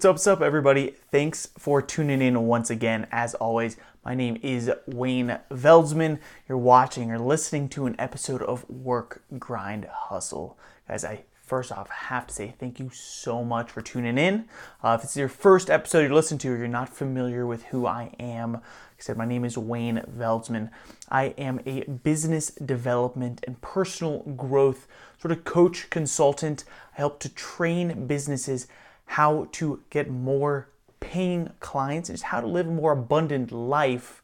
What's up, everybody? Thanks for tuning in once again. As always, my name is Wayne Veldsman. You're watching or listening to an episode of Work, Grind, Hustle. Guys, I first off have to say thank you so much for tuning in. If it's your first episode you're listening to or you're not familiar with who I am, like I said, my name is Wayne Veldsman. I am a business development and personal growth sort of coach, consultant. I help to train businesses how to get more paying clients and just how to live a more abundant life,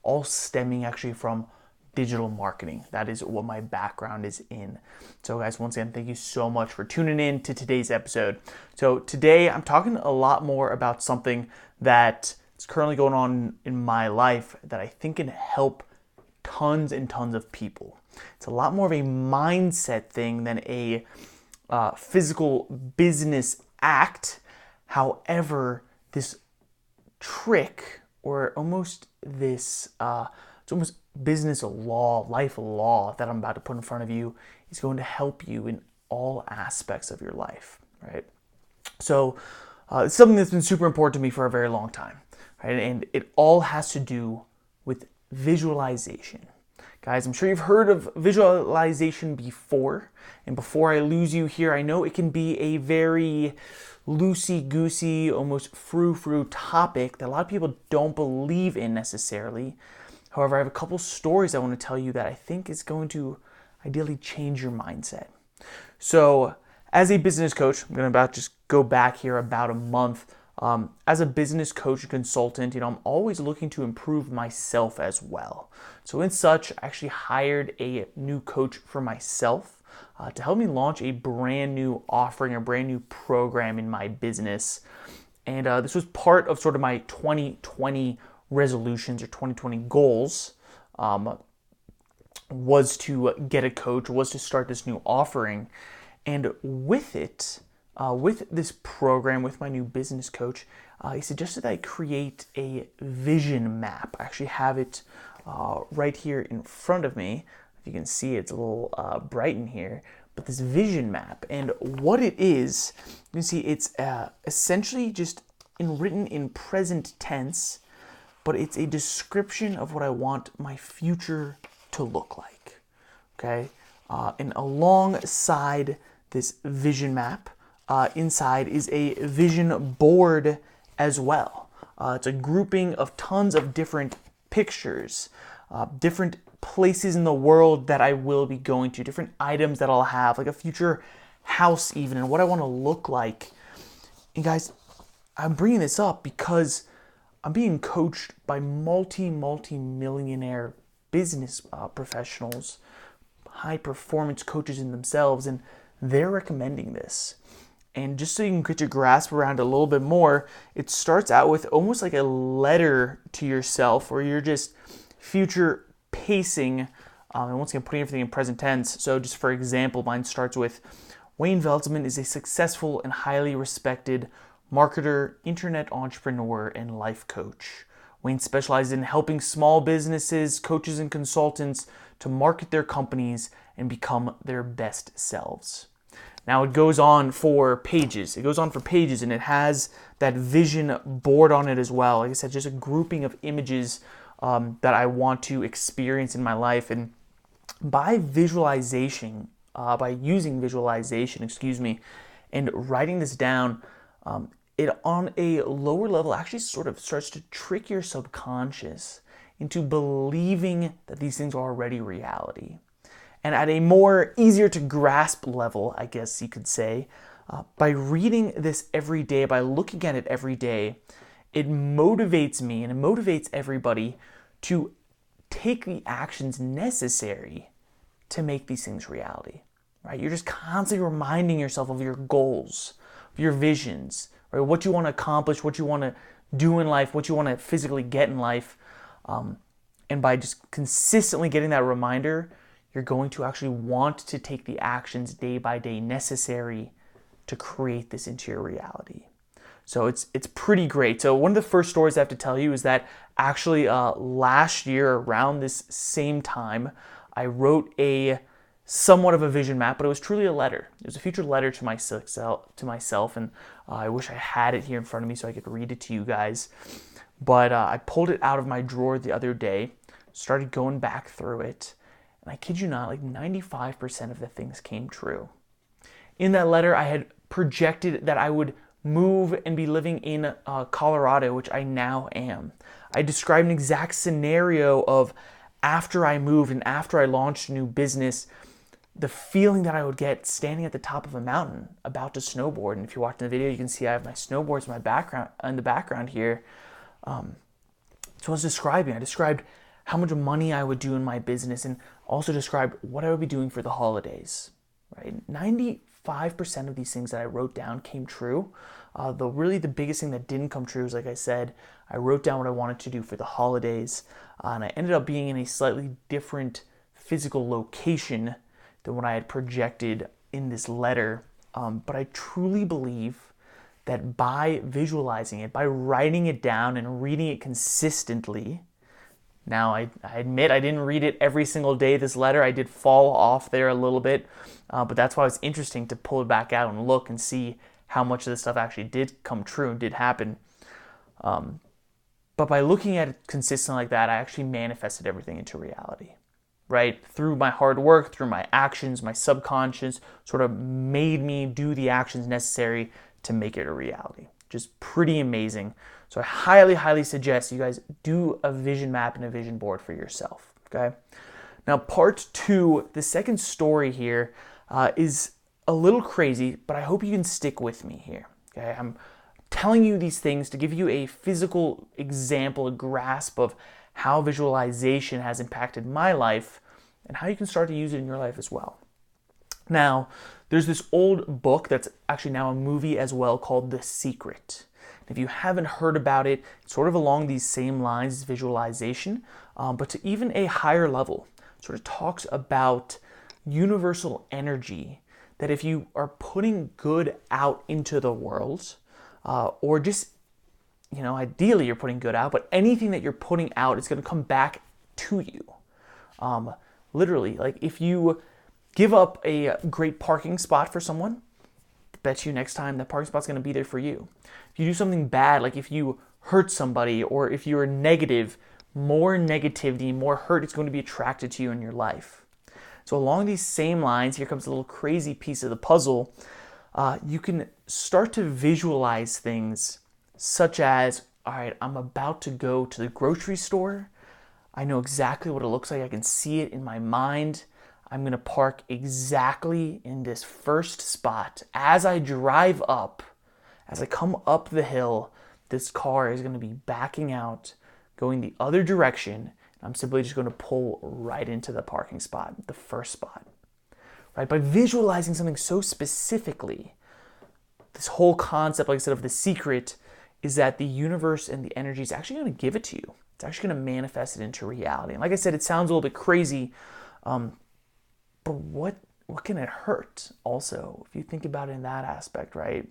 all stemming actually from digital marketing. That is what my background is in. So guys, once again, thank you so much for tuning in to today's episode. So today I'm talking a lot more about something that is currently going on in my life that I think can help tons and tons of people. It's a lot more of a mindset thing than a physical business act. However, this trick, or almost this, it's almost business law, life law that I'm about to put in front of you, is going to help you in all aspects of your life, right? So it's something that's been super important to me for a very long time, right? And it all has to do with visualization. Guys, I'm sure you've heard of visualization before. And before I lose you here, I know it can be a very loosey-goosey, almost frou-frou topic that a lot of people don't believe in necessarily. However, I have a couple stories I want to tell you that I think is going to ideally change your mindset. So, as a business coach, I'm going to about just go back here about a month. As a business coach and consultant, I'm always looking to improve myself as well. So in such, I actually hired a new coach for myself to help me launch a brand new offering, a brand new program in my business. And this was part of sort of my 2020 resolutions or 2020 goals, was to get a coach, was to start this new offering. And with it, with this program, with my new business coach, he suggested that I create a vision map. I actually have it right here in front of me. If you can see, it's a little bright in here, but this vision map. And what it is, you can see it's essentially just written in present tense, but it's a description of what I want my future to look like, okay? And alongside this vision map, inside is a vision board as well. It's a grouping of tons of different pictures, different places in the world that I will be going to, different items that I'll have, like a future house even, and what I want to look like. And guys, I'm bringing this up because I'm being coached by multi-millionaire business professionals, high performance coaches in themselves, and they're recommending this. And just so you can get your grasp around it a little bit more, it starts out with almost like a letter to yourself where you're just future pacing, and once again putting everything in present tense. So just for example, mine starts with, Wayne Veldsman is a successful and highly respected marketer, internet entrepreneur, and life coach. Wayne specializes in helping small businesses, coaches, and consultants to market their companies and become their best selves. Now it goes on for pages. And it has that vision board on it as well. Like I said, just a grouping of images that I want to experience in my life. And by visualization, by using visualization, and writing this down, it on a lower level actually sort of starts to trick your subconscious into believing that these things are already reality. And at a more easier to grasp level, I guess you could say, by reading this every day, by looking at it every day, it motivates me and it motivates everybody to take the actions necessary to make these things reality, right? You're just constantly reminding yourself of your goals, of your visions, right? What you want to accomplish, what you want to do in life, what you want to physically get in life. And by just consistently getting that reminder, you're going to actually want to take the actions day by day necessary to create this into your reality. So it's pretty great. So one of the first stories I have to tell you is that actually last year around this same time, I wrote a somewhat of a vision map, but it was truly a letter. It was a future letter to myself, and I wish I had it here in front of me so I could read it to you guys. But I pulled it out of my drawer the other day, started going back through it, and I kid you not, like 95% of the things came true. In that letter, I had projected that I would move and be living in Colorado, which I now am. I described an exact scenario of after I moved and after I launched a new business, the feeling that I would get standing at the top of a mountain about to snowboard. And if you're watching the video, you can see I have my snowboards in the background here. So I was describing. I described how much money I would do in my business and also described what I would be doing for the holidays. Right? 95% of these things that I wrote down came true. The biggest thing that didn't come true is, like I said, I wrote down what I wanted to do for the holidays, and I ended up being in a slightly different physical location than what I had projected in this letter. But I truly believe that by visualizing it, by writing it down and reading it consistently, now I admit I didn't read it every single day, this letter. I did fall off there a little bit, but that's why it's interesting to pull it back out and look and see how much of this stuff actually did come true and did happen. But by looking at it consistently like that, I actually manifested everything into reality, right? Through my hard work, through my actions, my subconscious sort of made me do the actions necessary to make it a reality. Just pretty amazing. So I highly, highly suggest you guys do a vision map and a vision board for yourself, okay? Now, part 2, the second story here is a little crazy, but I hope you can stick with me here, okay? I'm telling you these things to give you a physical example, a grasp of how visualization has impacted my life and how you can start to use it in your life as well. Now, there's this old book that's actually now a movie as well called The Secret. If you haven't heard about it, it's sort of along these same lines as visualization, but to even a higher level. It sort of talks about universal energy, that if you are putting good out into the world, or just, ideally you're putting good out, but anything that you're putting out is going to come back to you. Literally, like if you give up a great parking spot for someone, bet you next time that parking spot's going to be there for you. If you do something bad, like if you hurt somebody or if you're negative, more negativity, more hurt is going to be attracted to you in your life. So along these same lines, here comes a little crazy piece of the puzzle. You can start to visualize things such as, all right, I'm about to go to the grocery store. I know exactly what it looks like. I can see it in my mind. I'm going to park exactly in this first spot. As I drive up, as I come up the hill, this car is going to be backing out, going the other direction. I'm simply just going to pull right into the parking spot, the first spot. Right? By visualizing something so specifically, this whole concept, like I said, of The Secret is that the universe and the energy is actually going to give it to you. It's actually going to manifest it into reality. And like I said, it sounds a little bit crazy, but what can it hurt also, if you think about it in that aspect, right?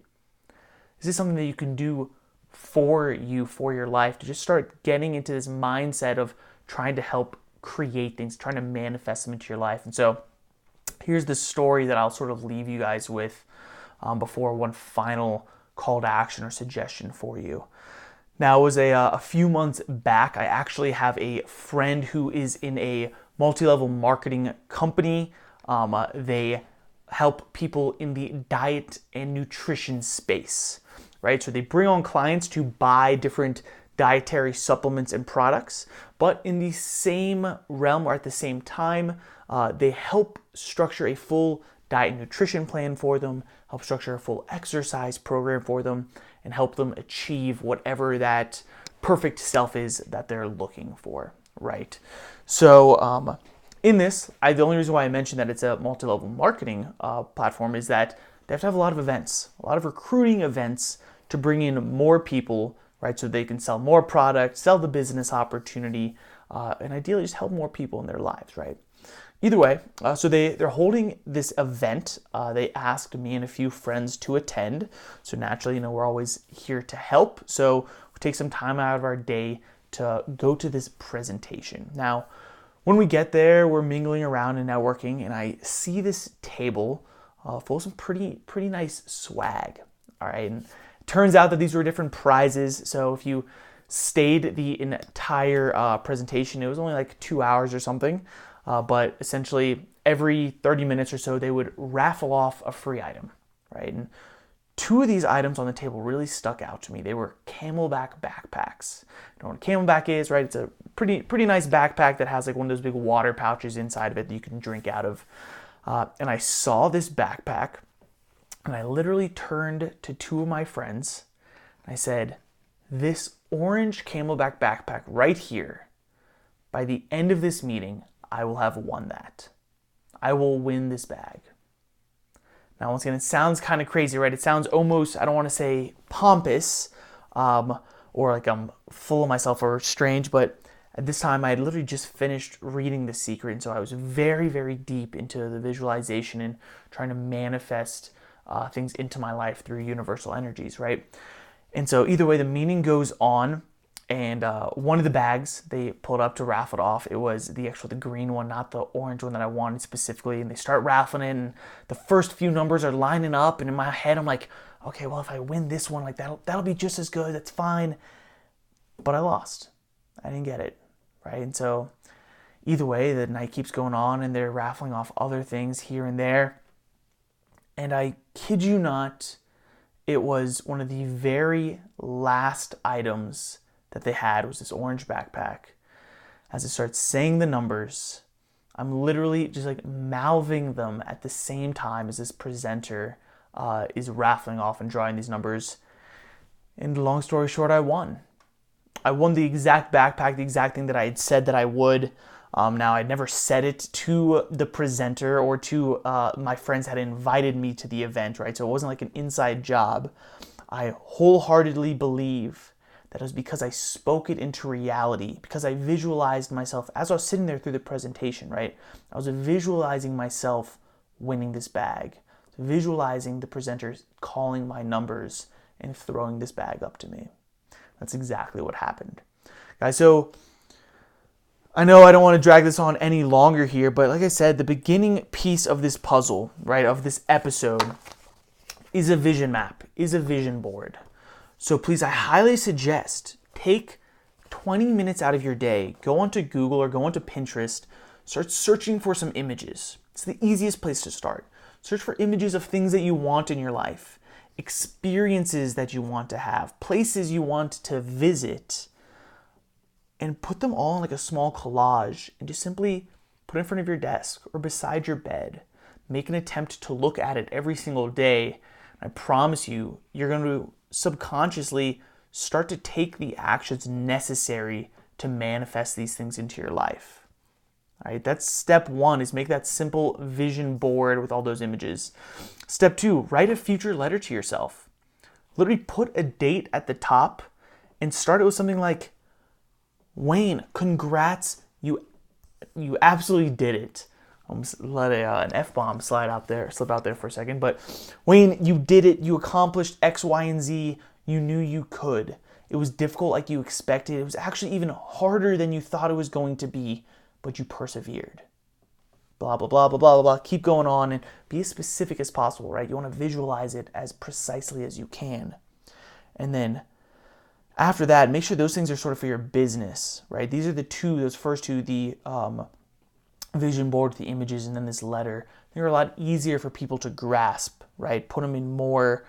Is this something that you can do for you, for your life, to just start getting into this mindset of trying to help create things, trying to manifest them into your life? And so here's the story that I'll sort of leave you guys with before one final call to action or suggestion for you. Now, it was a few months back. I actually have a friend who is in a multi-level marketing company. They help people in the diet and nutrition space, right? So they bring on clients to buy different dietary supplements and products, but in the same realm or at the same time, they help structure a full diet and nutrition plan for them, help structure a full exercise program for them, and help them achieve whatever that perfect self is that they're looking for, right? So in this, the only reason why I mentioned that it's a multi-level marketing platform is that they have to have a lot of events, a lot of recruiting events to bring in more people, right? So they can sell more products, sell the business opportunity, and ideally just help more people in their lives, right? Either way, so they're holding this event. They asked me and a few friends to attend. So naturally, we're always here to help. So we take some time out of our day to go to this presentation. Now, When we get there, we're mingling around and networking, and I see this table full of some pretty nice swag. All right, and it turns out that these were different prizes. So if you stayed the entire presentation, it was only like 2 hours or something. But essentially, every 30 minutes or so, they would raffle off a free item, right? And two of these items on the table really stuck out to me. They were Camelback backpacks. You know what a Camelback is, right? It's a pretty nice backpack that has like one of those big water pouches inside of it that you can drink out of. And I saw this backpack, and I literally turned to two of my friends. And I said, "This orange Camelback backpack right here, by the end of this meeting, I will have won that. I will win this bag." Now, once again, it sounds kind of crazy, right? It sounds almost, I don't want to say pompous, or like I'm full of myself or strange, but at this time I had literally just finished reading The Secret, and so I was very deep into the visualization and trying to manifest things into my life through universal energies, right? And so either way, the meeting goes on, and one of the bags they pulled up to raffle it off, it was the green one, not the orange one that I wanted specifically. And they start raffling it, and the first few numbers are lining up. And in my head, I'm like, okay, well, if I win this one, like that'll be just as good. That's fine. But I lost. I didn't get it, right? And so either way, the night keeps going on, and they're raffling off other things here and there. And I kid you not, it was one of the very last items that they had was this orange backpack. As it starts saying the numbers, I'm literally just like mouthing them at the same time as this presenter is raffling off and drawing these numbers. And long story short, I won. I won the exact backpack, the exact thing that I had said that I would. Now, I'd never said it to the presenter or to my friends had invited me to the event, right? So it wasn't like an inside job. I wholeheartedly believe that it was because I spoke it into reality, because I visualized myself as I was sitting there through the presentation, right? I was visualizing myself winning this bag, visualizing the presenters calling my numbers and throwing this bag up to me. That's exactly what happened. Guys, so I know I don't want to drag this on any longer here, but like I said, the beginning piece of this puzzle, right, of this episode is a vision map, is a vision board. So please, I highly suggest take 20 minutes out of your day, go onto Google or go onto Pinterest, start searching for some images. It's the easiest place to start. Search for images of things that you want in your life, experiences that you want to have, places you want to visit, and put them all in like a small collage and just simply put it in front of your desk or beside your bed. Make an attempt to look at it every single day. I promise you, you're going to subconsciously start to take the actions necessary to manifest these things into your life. All right, that's step one, is make that simple vision board with all those images. Step two, write a future letter to yourself. Literally put a date at the top and start it with something like, "Wayne, congrats, you absolutely did it." Almost let an F-bomb slip out there for a second. But Wayne, you did it. You accomplished X, Y, and Z. You knew you could. It was difficult like you expected. It was actually even harder than you thought it was going to be, but you persevered. Blah, blah, blah, blah, blah, blah, blah. Keep going on and be as specific as possible, right? You want to visualize it as precisely as you can. And then after that, make sure those things are sort of for your business, right? These are those first two, the vision board, the images, and then this letter. They're a lot easier for people to grasp, right? Put them in more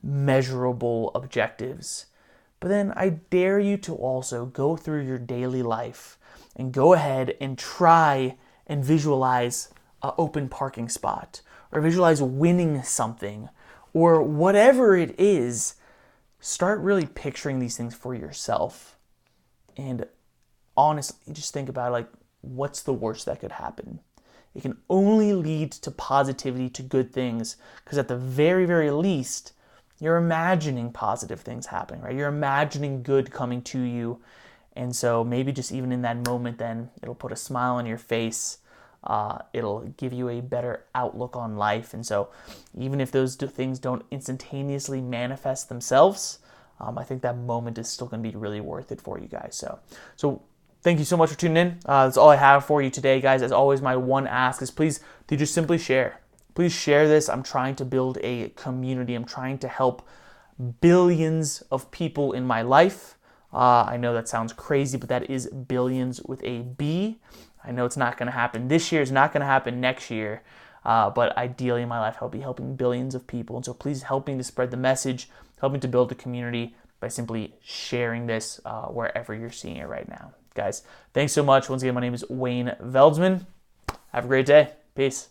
measurable objectives. But then I dare you to also go through your daily life and go ahead and try and visualize an open parking spot, or visualize winning something, or whatever it is. Start really picturing these things for yourself. And honestly, just think about it, like, what's the worst that could happen? It can only lead to positivity, to good things, because at the very least, you're imagining positive things happening, right? You're imagining good coming to you. And so maybe just even in that moment, then it'll put a smile on your face. It'll give you a better outlook on life. And so even if those things don't instantaneously manifest themselves, I think that moment is still going to be really worth it for you guys. So thank you so much for tuning in. That's all I have for you today, guys. As always, my one ask is please do just simply share. Please share this. I'm trying to build a community. I'm trying to help billions of people in my life. I know that sounds crazy, but that is billions with a B. I know it's not going to happen this year. It's not going to happen next year. But ideally in my life, I'll be helping billions of people. And so please help me to spread the message, help me to build a community by simply sharing this wherever you're seeing it right now. Guys, thanks so much. Once again, my name is Wayne Veldsman. Have a great day. Peace.